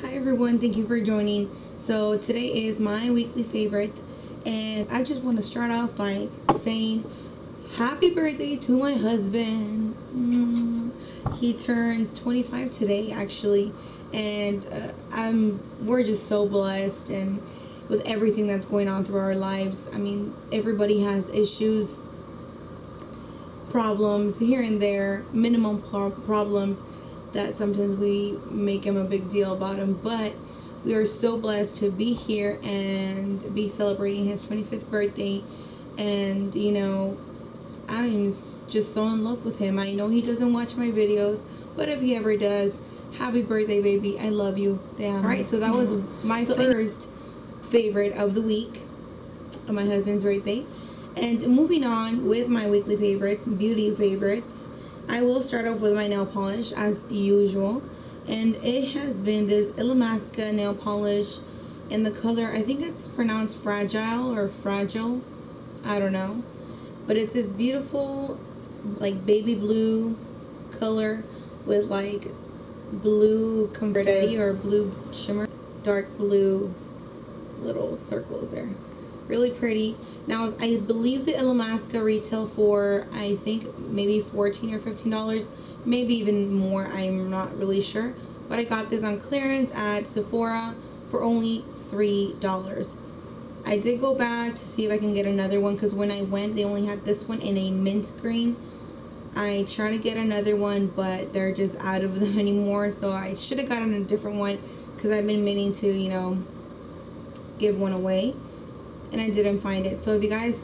Hi everyone, thank you for joining. So today is my weekly favorite, and I just want to start off by saying happy birthday to my husband. He turns 25 today actually, and we're just so blessed, and with everything that's going on through our lives. I mean, everybody has issues, problems here and there, minimum problems that sometimes we make him a big deal about him, but we are so blessed to be here and be celebrating his 25th birthday. And you know, I'm just so in love with him. I know he doesn't watch my videos, but if he ever does, happy birthday, baby, I love you. Damn. All right, so that was my first favorite of the week, of my husband's birthday. And moving on with my weekly favorites, beauty favorites, I will start off with my nail polish as usual, and it has been this Illamasqua nail polish in the color, I think it's pronounced fragile or fragile, I don't know, but it's this beautiful like baby blue color with like blue confetti or blue shimmer, dark blue little circles there. Really pretty. Now I believe the Illamasqua retail for, I think, maybe $14 or $15, maybe even more, I'm not really sure, but I got this on clearance at Sephora for only $3. I did go back to see if I can get another one, because when I went they only had this one in a mint green. I tried to get another one, but they're just out of them anymore, so I should have gotten a different one, because I've been meaning to, you know, give one away, and I didn't find it. So if you guys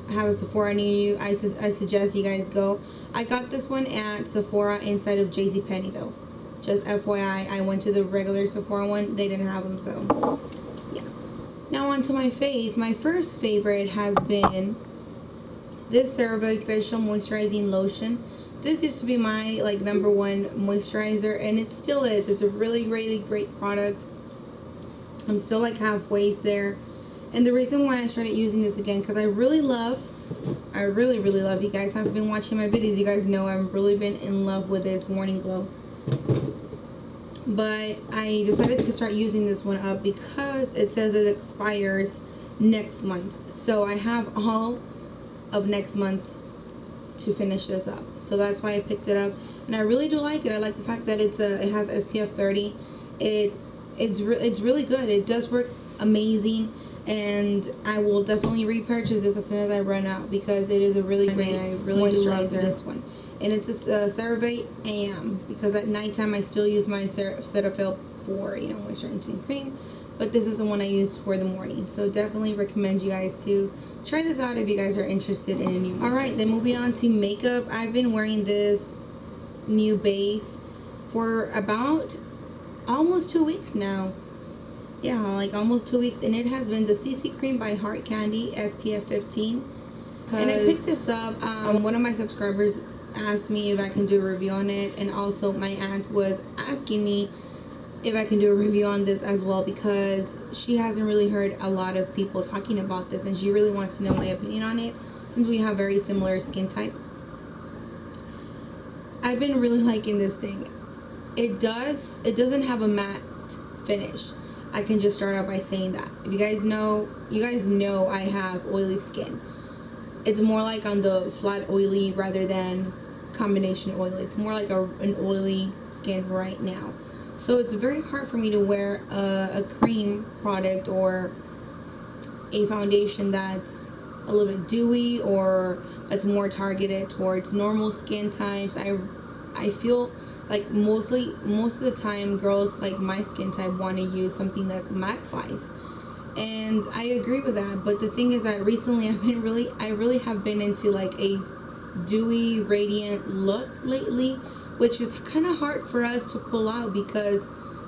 have a Sephora near you, I suggest you guys go. I got this one at Sephora inside of JCPenney though. Just FYI, I went to the regular Sephora one. They didn't have them, so yeah. Now on to my face. My first favorite has been this CeraVe Facial Moisturizing Lotion. This used to be my like #1 moisturizer, and it still is. It's a really, really great product. I'm still like halfway there. And the reason why I started using this again, because I really love, you guys have been watching my videos, you guys know I've really been in love with this Morning Glow. But I decided to start using this one up because it says it expires next month. So I have all of next month to finish this up. So that's why I picked it up. And I really do like it. I like the fact that it has SPF 30. It's really good. It does work amazing. And I will definitely repurchase this as soon as I run out, because it is a really great moisturizer. This one, and it's a CeraVe AM, because at nighttime I still use my Cetaphil for, you know, moisturizing cream, but this is the one I use for the morning. So definitely recommend you guys to try this out if you guys are interested in a new moisturizer. Alright, then moving on to makeup. I've been wearing this new base for about almost 2 weeks now. Yeah, like almost 2 weeks, and it has been the CC Cream by Heart Candy SPF 15. And I picked this up, one of my subscribers asked me if I can do a review on it, and also my aunt was asking me if I can do a review on this as well, because she hasn't really heard a lot of people talking about this, and she really wants to know my opinion on it, since we have very similar skin type. I've been really liking this thing. It doesn't have a matte finish. I can just start out by saying that. If you guys know I have oily skin. It's more like on the flat oily rather than combination oily. It's more like an oily skin right now. So it's very hard for me to wear a cream product or a foundation that's a little bit dewy or that's more targeted towards normal skin types. I feel like most of the time girls like my skin type want to use something that mattifies, and I agree with that. But the thing is that recently I really have been into like a dewy, radiant look lately, which is kind of hard for us to pull out because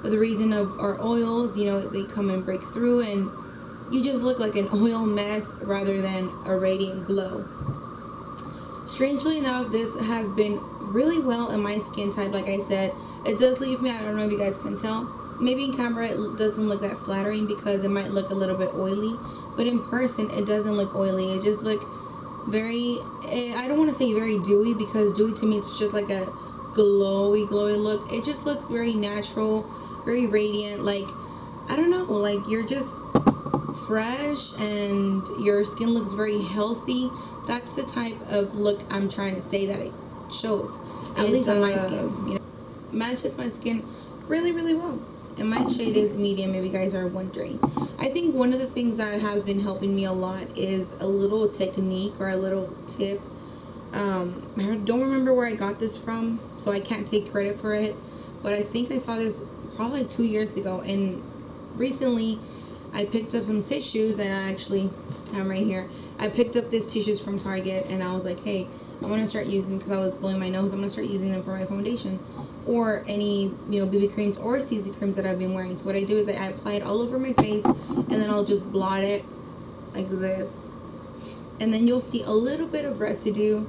of the reason of our oils. You know, they come and break through, and you just look like an oil mess rather than a radiant glow. Strangely enough, this has been really well in my skin type. Like I said, it does leave me, I don't know if you guys can tell, maybe in camera it doesn't look that flattering because it might look a little bit oily, but in person it doesn't look oily. It just look very, I don't want to say very dewy, because dewy to me it's just like a glowy look. It just looks very natural, very radiant, like, I don't know, like you're just fresh and your skin looks very healthy. That's the type of look I'm trying to say that it shows, at least on my skin. You know, matches my skin really, really well. And my shade is medium, if you guys are wondering. I think one of the things that has been helping me a lot is a little technique or a little tip. I don't remember where I got this from, so I can't take credit for it, but I think I saw this probably like 2 years ago, and recently I picked up some tissues, and I actually have right here. I picked up these tissues from Target, and I was like, hey, I want to start using, because I was blowing my nose, I'm going to start using them for my foundation or any, you know, BB creams or CC creams that I've been wearing. So what I do is I apply it all over my face, and then I'll just blot it like this, and then you'll see a little bit of residue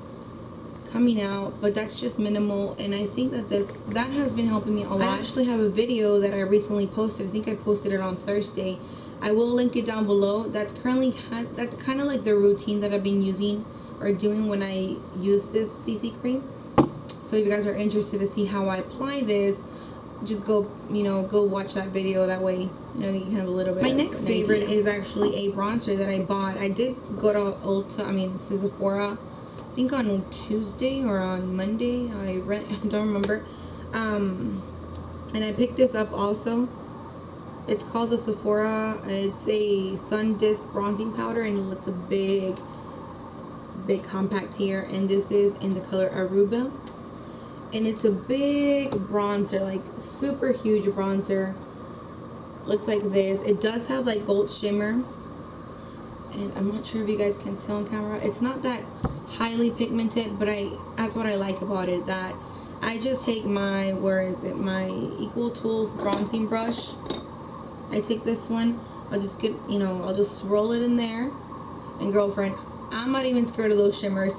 coming out, but that's just minimal. And I think that that has been helping me a lot. I actually have a video that I recently posted. I think I posted it on Thursday. I will link it down below. That's kind of like the routine that I've been using or doing when I use this CC cream. So if you guys are interested to see how I apply this, just go, you know, go watch that video. That way, you know, you can have a little bit. My next favorite is actually a bronzer that I bought. I did go to Sephora, I think on Tuesday or on Monday. I don't remember. And I picked this up also. It's called the Sephora. It's a sun disc bronzing powder, and it's a big compact here, and this is in the color Aruba, and it's a big bronzer, like super huge bronzer. Looks like this. It does have like gold shimmer, and I'm not sure if you guys can tell on camera. It's not that highly pigmented, but that's what I like about it, that I just take my, my Equal Tools bronzing brush. I take this one, I'll just get, you know, I'll just swirl it in there, and girlfriend, I'm not even scared of those shimmers.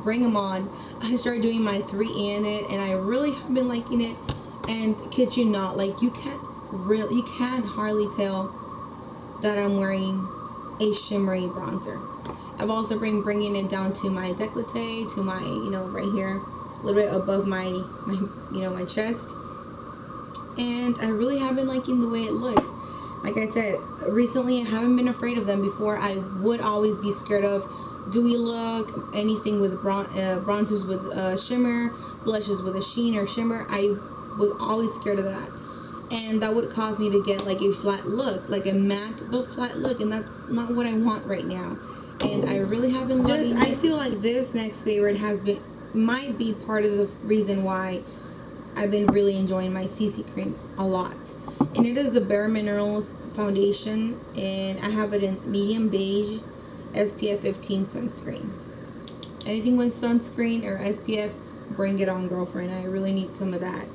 Bring them on. I started doing my 3 in it, and I really have been liking it. And kid you not, like you can't hardly tell that I'm wearing a shimmery bronzer. I've also been bringing it down to my décolleté, to my, you know, right here, a little bit above my you know, my chest. And I really have been liking the way it looks. Like I said, recently I haven't been afraid of them. Before I would always be scared of dewy look, anything with bronzers with shimmer, blushes with a sheen or shimmer. I was always scared of that, and that would cause me to get like a flat look, like a matte but flat look, and that's not what I want right now. And I really have been loving it. I feel like this next favorite might be part of the reason why I've been really enjoying my CC cream a lot, and it is the Bare Minerals foundation, and I have it in medium beige, SPF 15 sunscreen. Anything with sunscreen or SPF, bring it on, girlfriend. I really need some of that.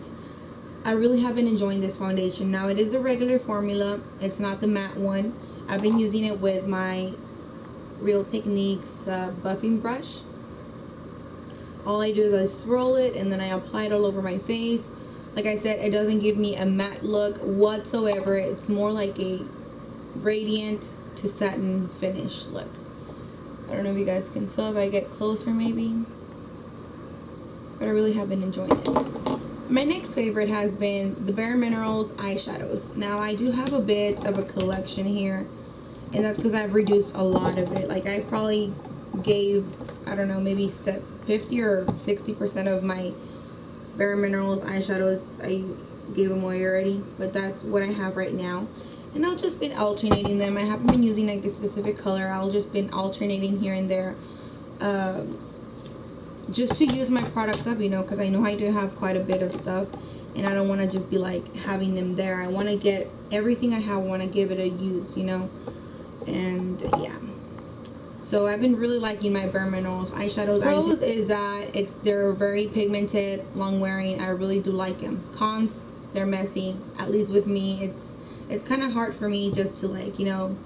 I really have been enjoying this foundation. Now, it is a regular formula. It's not the matte one. I've been using it with my Real Techniques buffing brush. All I do is I swirl it, and then I apply it all over my face. Like I said, it doesn't give me a matte look whatsoever. It's more like a radiant to satin finish look. I don't know if you guys can tell if I get closer maybe, but I really have been enjoying it. My next favorite has been the Bare Minerals eyeshadows. Now, I do have a bit of a collection here, and that's because I've reduced a lot of it. Like, I probably gave, I don't know, maybe 50 or 60% of my Bare Minerals eyeshadows. I gave them away already, but that's what I have right now. And I've just been alternating them. I haven't been using like a specific color. I'll just been alternating here and there, just to use my products up, you know, because I know I do have quite a bit of stuff, and I don't want to just be like having them there. I want to get everything I have, I want to give it a use, you know. And yeah, so I've been really liking my Bare Minerals eyeshadows. Pros is that they're very pigmented, long wearing. I really do like them. Cons, they're messy. At least with me, it's kind of hard for me just to, like, you know,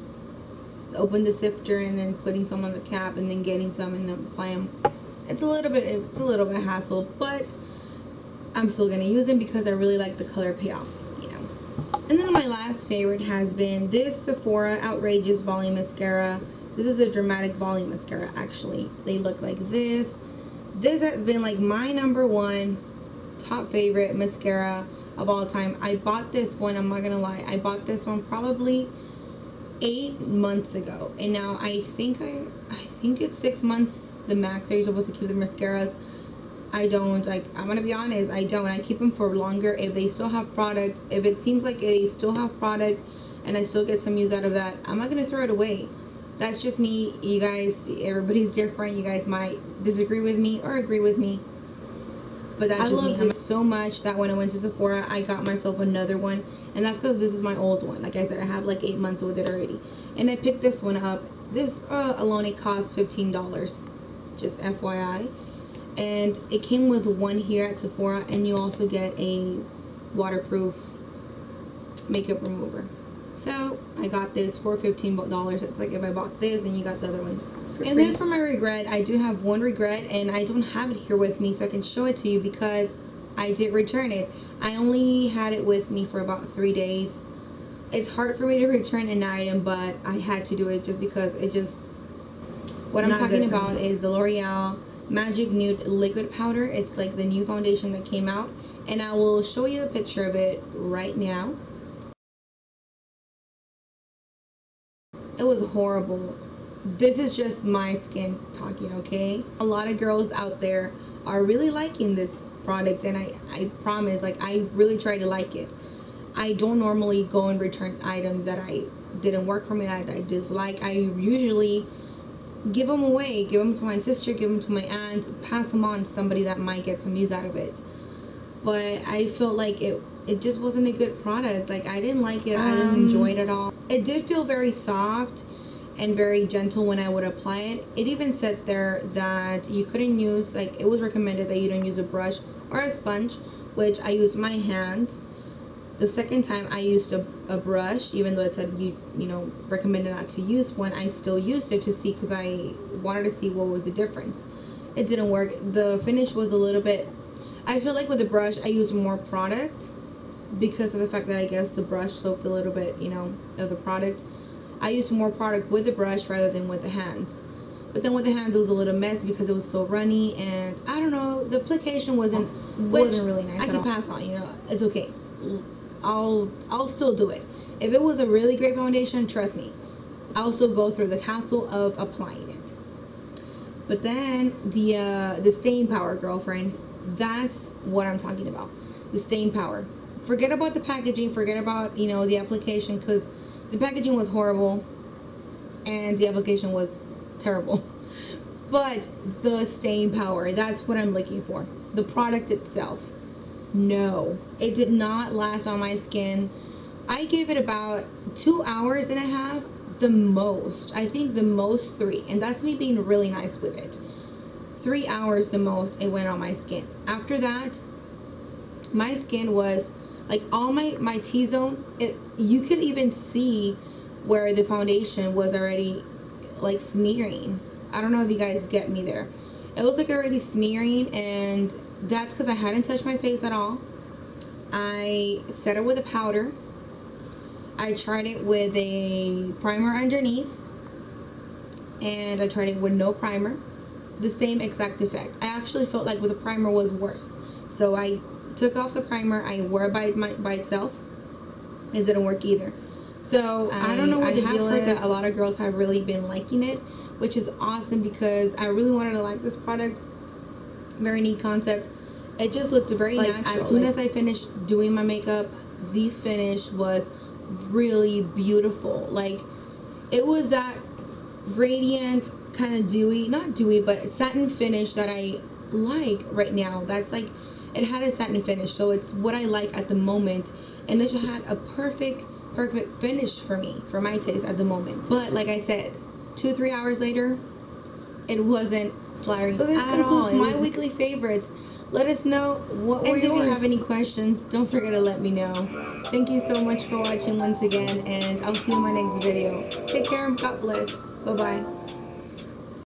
open the sifter and then putting some on the cap and then getting some and then apply them. It's a little bit hassle, but I'm still gonna use them because I really like the color payoff, you know. And then my last favorite has been this Sephora Outrageous Volume Mascara. This is a dramatic volume mascara, actually. They look like this. This has been like my #1 top favorite mascara of all time. I bought this one, I'm not gonna lie, I bought this one probably 8 months ago, and now I think it's 6 months the max that you're supposed to keep the mascaras. I don't, like, I'm gonna be honest, I don't. I keep them for longer if they still have product. If it seems like they still have product and I still get some use out of that, I'm not gonna throw it away. That's just me. You guys, everybody's different. You guys might disagree with me or agree with me, but that's just me. I love this so much that when I went to Sephora, I got myself another one, and that's because this is my old one. Like I said, I have like 8 months with it already, and I picked this one up. This alone, it cost $15, just FYI. And it came with one here at Sephora, and you also get a waterproof makeup remover. So I got this for $15. It's like if I bought this and you got the other one for free. And then for my regret, I do have one regret, and I don't have it here with me so I can show it to you because I did return it. I only had it with me for about 3 days. It's hard for me to return an item, but I had to do it just because it just, what I'm talking about is the L'Oreal Magic Nude Liquid Powder. It's like the new foundation that came out, and I will show you a picture of it right now. It was horrible. This is just my skin talking, okay? A lot of girls out there are really liking this product, and I promise, like, I really try to like it. I don't normally go and return items that I didn't work for me, that I dislike. I usually give them away, give them to my sister, give them to my aunt, pass them on to somebody that might get some use out of it. But I felt like it just wasn't a good product. Like, I didn't like it. I didn't enjoy it at all. It did feel very soft and very gentle when I would apply it. It even said there that you couldn't use, like, it was recommended that you don't use a brush or a sponge, which I used my hands. The second time I used a brush, even though it said you know, recommended not to use one, I still used it to see, because I wanted to see what was the difference. It didn't work. The finish was a little bit, I feel like with the brush I used more product because of the fact that I guess the brush soaked a little bit, you know, of the product. I used more product with the brush rather than with the hands. But then with the hands it was a little messy because it was so runny, and I don't know, the application wasn't really nice. I can pass on, you know, it's okay. I'll still do it. If it was a really great foundation, trust me, I'll still go through the hassle of applying it. But then the staying power, girlfriend, that's what I'm talking about. The staying power. Forget about the packaging, forget about, you know, the application, because the packaging was horrible and the application was terrible. But the staying power, that's what I'm looking for. The product itself, no, it did not last on my skin. I gave it about 2.5 hours, the most. I think the most 3, and that's me being really nice with it. 3 hours the most it went on my skin. After that, my skin was like, all my T-zone, you could even see where the foundation was already like smearing. I don't know if you guys get me there. It was like already smearing, and that's because I hadn't touched my face at all. I set it with a powder. I tried it with a primer underneath, and I tried it with no primer. The same exact effect. I actually felt like with the primer was worse. So I took off the primer, I wore it by itself. It didn't work either. So I don't know what the deal is. I have heard that a lot of girls have really been liking it, which is awesome because I really wanted to like this product. Very neat concept. It just looked very natural. As soon as I finished doing my makeup, the finish was really beautiful. Like, it was that radiant, kind of dewy, not dewy, but satin finish that I like right now. That's like, it had a satin finish, so it's what I like at the moment, and it just had a perfect finish for me, for my taste at the moment. But like I said, 2-3 hours later, it wasn't flattering at all. So this concludes my weekly favorites. Let us know what were yours. And if you have any questions, don't forget to let me know. Thank you so much for watching once again, and I'll see you in my next video. Take care and God bless. Bye bye.